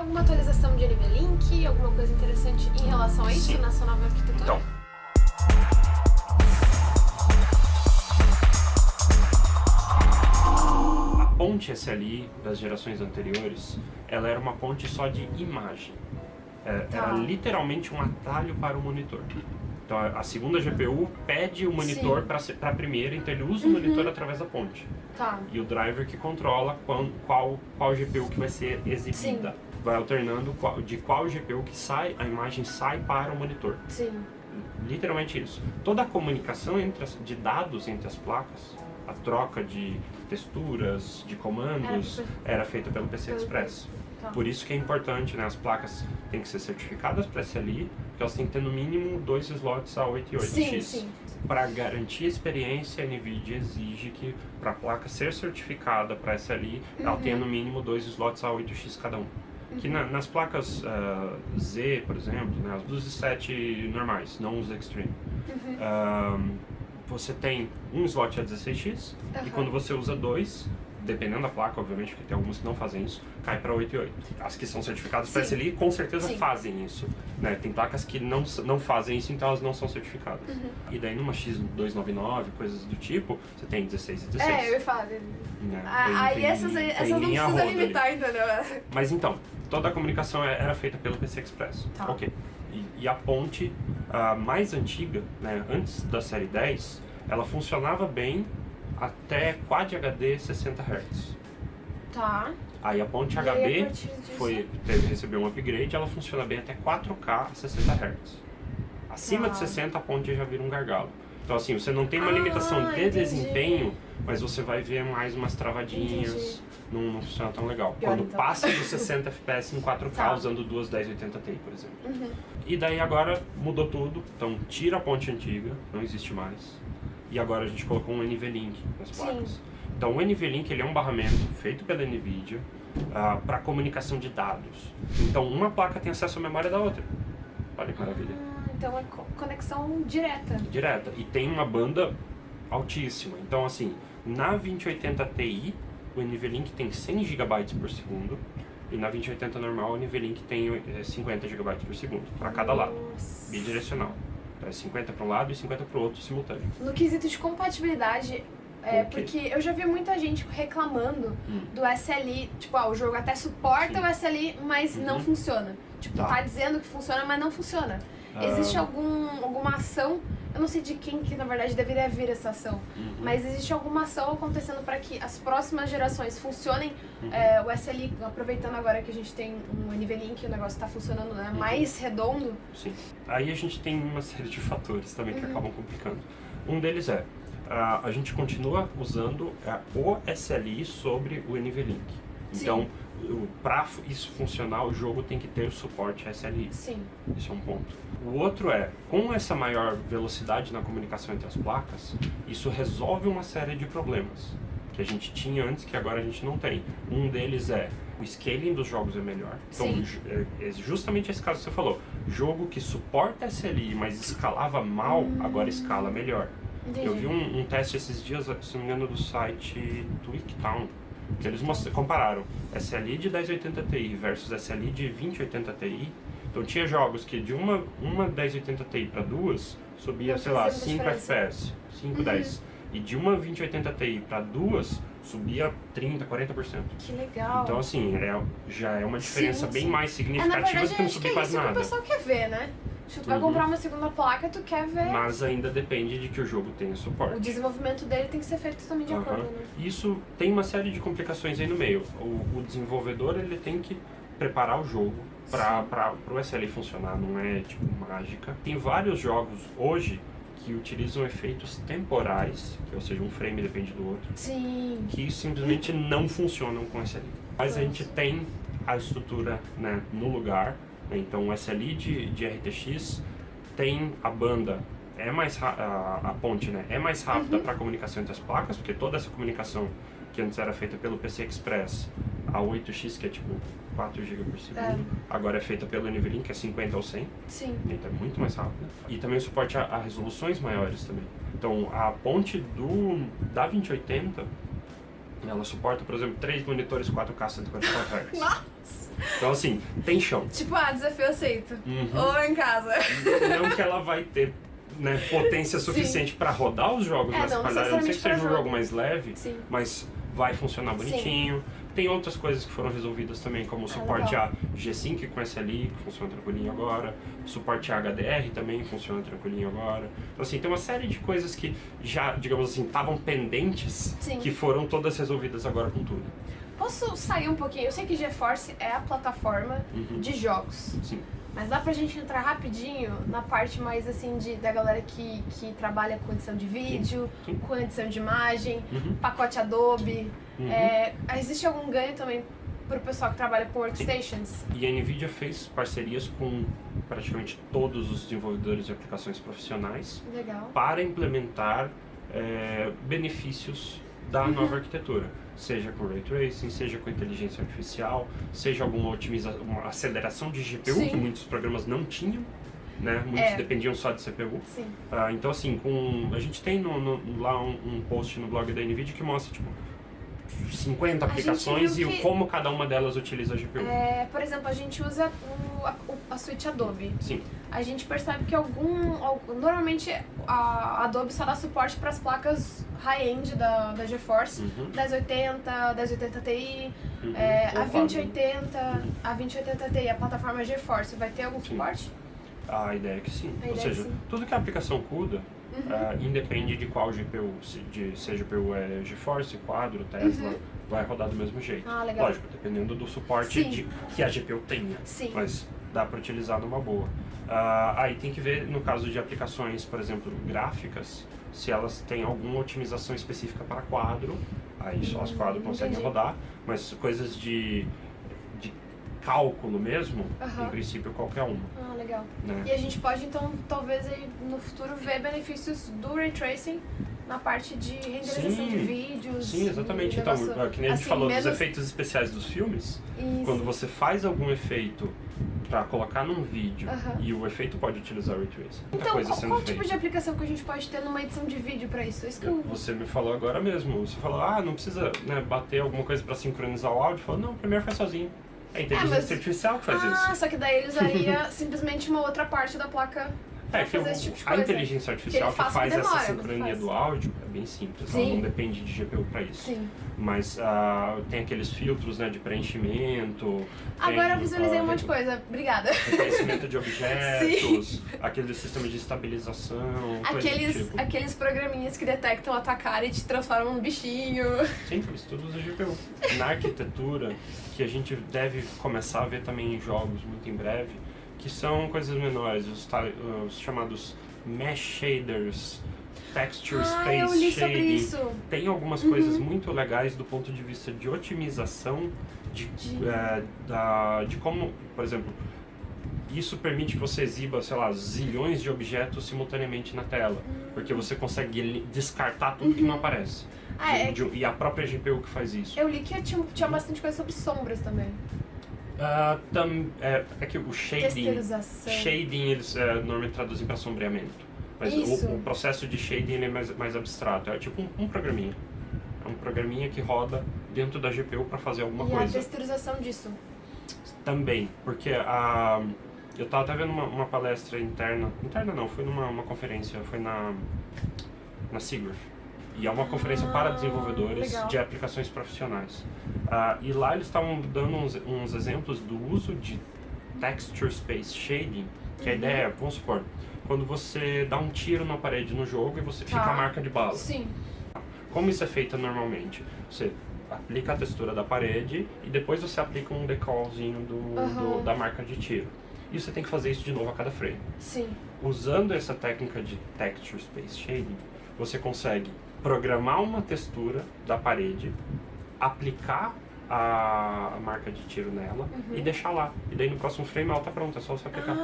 alguma atualização de NVLink, alguma coisa interessante em relação a isso, nessa nova arquitetura? Então, a ponte SLI das gerações anteriores, ela era uma ponte só de imagem. Era literalmente um atalho para o monitor. Então a segunda GPU pede o monitor para a primeira, então ele usa o monitor através da ponte. E o driver que controla qual GPU que vai ser exibida. Vai alternando de qual GPU que sai, a imagem sai para o monitor. Literalmente isso. Toda a comunicação de dados entre as placas, a troca de texturas, de comandos, era feita pelo PCI Express. Por isso que é importante, né? As placas têm que ser certificadas para SLI, porque elas têm que ter no mínimo 2 slots A88X. Para garantir a experiência, a NVIDIA exige que para a placa ser certificada para SLI, ela tenha no mínimo 2 slots A8X cada um. Que nas placas Z, por exemplo, né, as dos 7 normais, não os Extreme, você tem um slot A16X e quando você usa 2, dependendo da placa, obviamente, porque tem algumas que não fazem isso, cai para 8.8. As que são certificadas para SLI com certeza fazem isso. Né? Tem placas que não fazem isso, então elas não são certificadas. E daí numa X299, coisas do tipo, você tem 16 e 16. Eu ia falar. Né? Aí essas não precisa limitar, entendeu? Mas então, toda a comunicação era feita pelo PCI Express. Ok. E a ponte mais antiga, né, antes da série 10, ela funcionava bem até Quad HD 60 Hz. Aí a ponte HB recebeu um upgrade, ela funciona bem até 4K 60 Hz. Acima de 60 a ponte já vira um gargalo. Então assim, você não tem uma limitação de desempenho, mas você vai ver mais umas travadinhas, não funciona tão legal. Quando passa dos 60 FPS em 4K usando duas 1080 Ti, por exemplo. E daí agora mudou tudo, então tira a ponte antiga, não existe mais. E agora a gente colocou um NVLink nas placas. Então o NVLink ele é um barramento feito pela NVIDIA para comunicação de dados. Então uma placa tem acesso à memória da outra. Olha que maravilha. Então é conexão direta. Direta. E tem uma banda altíssima. Então assim, na 2080 Ti, o NVLink tem 100 GB por segundo. E na 2080 normal, o NVLink tem 50 GB por segundo, para cada lado. Bidirecional. Então é 50 para um lado e 50 para o outro simultâneo. No quesito de compatibilidade, porque eu já vi muita gente reclamando do SLI, tipo, o jogo até suporta o SLI, mas não funciona. Tipo, tá dizendo que funciona, mas não funciona. Existe alguma ação, eu não sei de quem que na verdade deveria vir essa ação, mas existe alguma ação acontecendo para que as próximas gerações funcionem o SLI, aproveitando agora que a gente tem um NVLink, o negócio está funcionando mais redondo? Sim. Aí a gente tem uma série de fatores também que acabam complicando. Um deles a gente continua usando o SLI sobre o NVLink. Então, para isso funcionar, o jogo tem que ter suporte SLI. Isso é um ponto. O outro com essa maior velocidade na comunicação entre as placas, isso resolve uma série de problemas que a gente tinha antes, que agora a gente não tem. Um deles o scaling dos jogos é melhor. Então, é justamente esse caso que você falou. Jogo que suporta SLI, mas escalava mal, agora escala melhor. Eu vi um teste esses dias, se não me engano, do site TweakTown, que eles compararam SLI de 1080 Ti versus SLI de 2080 Ti. Então tinha jogos que de uma 1080 Ti para duas subia, sei lá, 5 FPS, 5, 10. E de uma 2080 Ti para duas subia 30, 40%. Que legal. Então assim, já é uma diferença bem mais significativa do que não subir quase nada. É isso que o pessoal quer ver, né? Se tu vai comprar uma segunda placa, tu quer ver... Mas ainda depende de que o jogo tenha suporte. O desenvolvimento dele tem que ser feito também de acordo, né? Isso tem uma série de complicações aí no meio. O desenvolvedor ele tem que preparar o jogo para o SLI funcionar, não é tipo mágica. Tem vários jogos hoje que utilizam efeitos temporais, ou seja, um frame depende do outro, que simplesmente não funcionam com SLI. Mas a gente tem a estrutura, né, no lugar. Então o SLI de RTX tem a banda, a ponte, né, é mais rápida para a comunicação entre as placas, porque toda essa comunicação que antes era feita pelo PCI Express, a 8X, que é tipo 4 GB por segundo, agora é feita pelo NVLink, que é 50 ou 100. Então é muito mais rápida. E também o suporte a resoluções maiores também. Então a ponte da 2080, ela suporta, por exemplo, 3 monitores 4K 144 Hz. Então, assim, tem chão. Tipo, desafio aceito. Ou em casa. Não que ela vai ter, né, potência suficiente para rodar os jogos nessa qualidade. Não sei que seja um jogo mais leve, mas vai funcionar bonitinho. Tem outras coisas que foram resolvidas também, como o suporte a G-Sync com SLI, que funciona tranquilinho agora. O suporte a HDR também funciona tranquilinho agora. Então, assim, tem uma série de coisas que já, digamos assim, estavam pendentes, que foram todas resolvidas agora com tudo. Posso sair um pouquinho? Eu sei que GeForce é a plataforma de jogos. Sim. Mas dá pra gente entrar rapidinho na parte mais assim da galera que trabalha com edição de vídeo, com edição de imagem, pacote Adobe. Existe algum ganho também pro pessoal que trabalha com workstations? E a NVIDIA fez parcerias com praticamente todos os desenvolvedores de aplicações profissionais para implementar benefícios da nova arquitetura. Seja com Ray Tracing, seja com inteligência artificial, seja alguma uma aceleração de GPU, que muitos programas não tinham, né? Muitos dependiam só de CPU. Então, assim, a gente tem lá um post no blog da NVIDIA que mostra, tipo, 50 aplicações e como cada uma delas utiliza a GPU. Por exemplo, a gente usa a suíte Adobe. Sim. A gente percebe que normalmente a Adobe só dá suporte para as placas high-end da GeForce, 1080, 1080 Ti, a 2080, a 2080 Ti, a plataforma GeForce. Vai ter algum suporte? A ideia é que sim. Ou seja, tudo que a aplicação CUDA, independe de qual GPU, se a GPU é GeForce, Quadro, Tesla, vai rodar do mesmo jeito. Legal. Lógico, dependendo do suporte que a GPU tenha, mas dá para utilizar numa boa. Aí tem que ver, no caso de aplicações, por exemplo, gráficas, se elas têm alguma otimização específica para quadro, aí só as quadros conseguem rodar, mas coisas de cálculo mesmo, em princípio qualquer uma. Legal. Né? E a gente pode então, talvez aí, no futuro, ver benefícios do Ray Tracing na parte de renderização de vídeos. Sim, exatamente. Então, que nem a gente falou dos efeitos especiais dos filmes, quando você faz algum efeito para colocar num vídeo e o efeito pode utilizar o Ray Tracing. Então, qual tipo de aplicação que a gente pode ter numa edição de vídeo para isso? Você me falou agora mesmo. Você falou, não precisa, né, bater alguma coisa para sincronizar o áudio. Falou, não, o Premiere faz sozinho. É a inteligência artificial que faz isso. Só que daí ele usaria simplesmente uma outra parte da placa pra fazer esse tipo de coisa. A inteligência artificial que faz essa sincronia do áudio é bem simples, ela não depende de GPU para isso. Mas tem aqueles filtros, né, de preenchimento. Agora eu visualizei um monte de coisa, obrigada. Reconhecimento de objetos, aquele sistema de estabilização, aqueles programinhas que detectam a tua cara e te transformam num bichinho. Sim, isso tudo usa GPU. Na arquitetura, que a gente deve começar a ver também em jogos muito em breve, que são coisas menores, os chamados Mesh Shaders, Texture Space Shading. Tem algumas coisas muito legais do ponto de vista de otimização de como, por exemplo, isso permite que você exiba, sei lá, zilhões de objetos simultaneamente na tela, porque você consegue descartar tudo que não aparece. E a própria GPU que faz isso. Eu li que tinha bastante coisa sobre sombras também. É que o shading eles normalmente traduzem para sombreamento. Mas o processo de shading ele é mais abstrato. É tipo um programinha. É um programinha que roda dentro da GPU para fazer alguma coisa. E a texturização disso? Também, porque eu estava até vendo uma palestra interna não, foi numa conferência, foi na SIGGRAPH. E é uma conferência para desenvolvedores de aplicações profissionais. E lá eles estavam dando uns exemplos do uso de Texture Space Shading, que a ideia é, vamos supor, quando você dá um tiro na parede no jogo e você fica a marca de bala. Sim. Como isso é feito normalmente? Você aplica a textura da parede e depois você aplica um decalzinho da marca de tiro. E você tem que fazer isso de novo a cada frame. Sim. Usando essa técnica de Texture Space Shading, você consegue programar uma textura da parede, aplicar a marca de tiro nela e deixar lá. E daí no próximo frame ela tá pronta, é só você aplicar.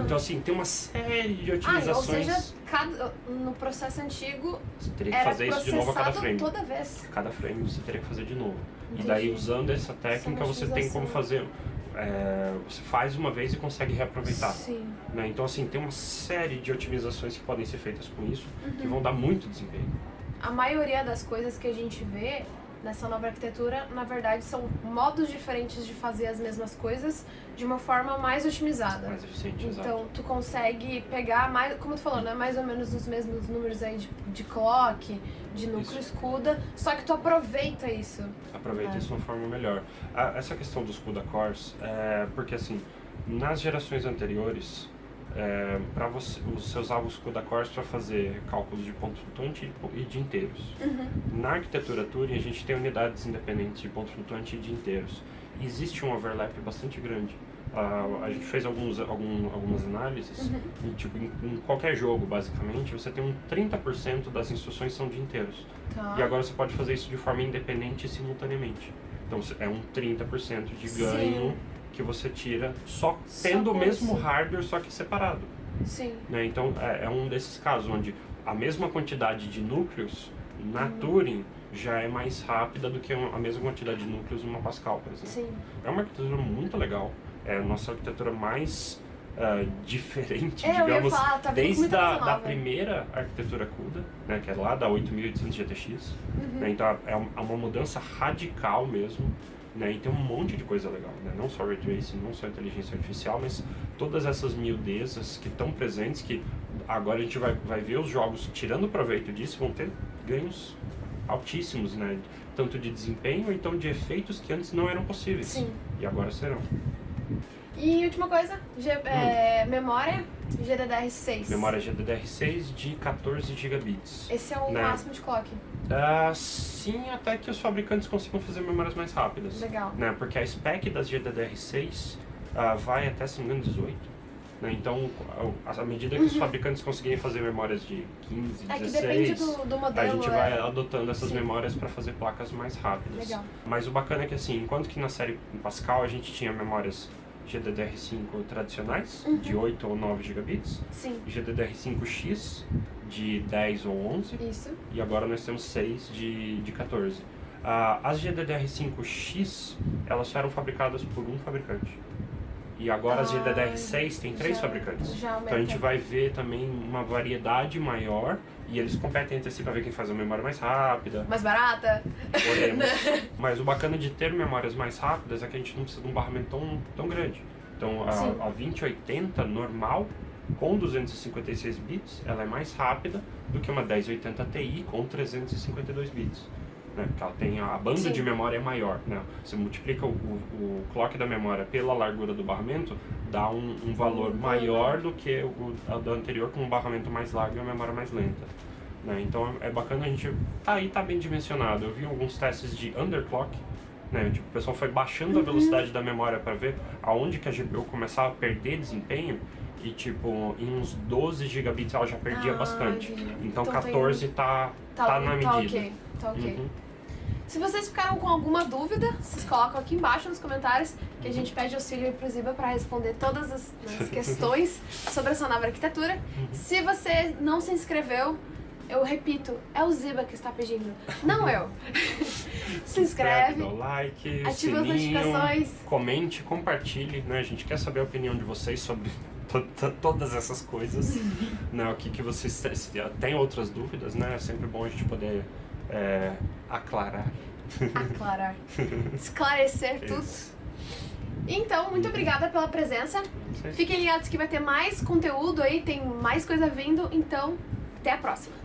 Então assim, tem uma série de otimizações. Ou seja, no processo antigo você teria que fazer isso de novo a cada frame. Toda vez. Cada frame você teria que fazer de novo. Entendi. E daí usando essa técnica você tem como fazer. Você faz uma vez e consegue reaproveitar. Sim. Né? Então assim, tem uma série de otimizações que podem ser feitas com isso que vão dar muito desempenho. A maioria das coisas que a gente vê nessa nova arquitetura, na verdade, são modos diferentes de fazer as mesmas coisas de uma forma mais otimizada. Mais eficiente, então, exato. tu consegue pegar, mais, como tu falou, né, mais ou menos os mesmos números aí de clock, de núcleo CUDA, só que tu aproveita isso. Aproveita isso de uma forma melhor. Essa questão dos CUDA cores, porque assim, nas gerações anteriores, você usava os CUDA cores para fazer cálculos de ponto flutuante e de inteiros. Na arquitetura Turing, a gente tem unidades independentes de ponto flutuante e de inteiros. E existe um overlap bastante grande. A gente fez algumas análises, e, tipo, em qualquer jogo, basicamente, você tem 30% das instruções são de inteiros. Tá. E agora você pode fazer isso de forma independente e simultaneamente. Então é um 30% de ganho que você tira só tendo o mesmo hardware, só que separado. Sim. Né? Então é um desses casos onde a mesma quantidade de núcleos na Turing já é mais rápida do que a mesma quantidade de núcleos numa Pascal, por exemplo. Sim. É uma arquitetura muito legal. É a nossa arquitetura mais diferente, eu ia digamos, falar, tá desde muita coisa da nova. primeira arquitetura CUDA, né, que é lá da 8800 GTX. Né, então é uma mudança radical mesmo. Né, e tem um monte de coisa legal, né? Não só Ray Tracing, não só inteligência artificial, mas todas essas miudezas que estão presentes, que agora a gente vai ver os jogos tirando proveito disso, vão ter ganhos altíssimos, né? Tanto de desempenho ou então de efeitos que antes não eram possíveis. Sim. E agora serão. E última coisa, memória GDDR6. Memória GDDR6 de 14 gigabits. Esse é o máximo de clock. Sim, até que os fabricantes consigam fazer memórias mais rápidas. Legal. Né? Porque a spec das GDDR6 vai até, se não me engano, 18. Né? Então, à medida que os fabricantes conseguirem fazer memórias de 15, 16, que depende do modelo, a gente vai adotando essas Sim. memórias para fazer placas mais rápidas. Legal. Mas o bacana é que, assim, enquanto que na série Pascal a gente tinha memórias GDDR5 tradicionais, de 8 ou 9 gigabits, Sim. GDDR5X de 10 ou 11, Isso. e agora nós temos 6 de 14. As GDDR5X, elas só eram fabricadas por um fabricante. E agora as GDDR6 tem 3 fabricantes. Então a gente vai ver também uma variedade maior e eles competem entre si para ver quem faz a memória mais rápida. Mais barata? Podemos. Mas o bacana de ter memórias mais rápidas é que a gente não precisa de um barramento tão grande. Então a 2080 normal, com 256 bits, ela é mais rápida do que uma 1080 Ti com 352 bits. Né? Porque ela tem a banda de memória é maior. Né? Você multiplica o clock da memória pela largura do barramento, dá um valor maior do que a do anterior, com um barramento mais largo e uma memória mais lenta. Né? Então é bacana, a gente tá bem dimensionado. Eu vi alguns testes de underclock. Né? Tipo, o pessoal foi baixando a velocidade da memória para ver aonde que a GPU começava a perder desempenho. E tipo, em uns 12 gigabits ela já perdia bastante. Então 14 tá na medida. Tá ok. Se vocês ficaram com alguma dúvida, vocês colocam aqui embaixo nos comentários, que a gente pede auxílio pro Ziba para responder todas as questões sobre essa nova arquitetura. Se você não se inscreveu, eu repito, é o Ziba que está pedindo, não eu. Se inscreve, dá o like, ativa sininho, as notificações, comente, compartilhe, né? A gente quer saber a opinião de vocês sobre todas essas coisas, né? O que vocês têm outras dúvidas, né? É sempre bom a gente poder aclarar, esclarecer tudo. Então, muito obrigada pela presença. Fiquem ligados que vai ter mais conteúdo aí, tem mais coisa vindo, então até a próxima.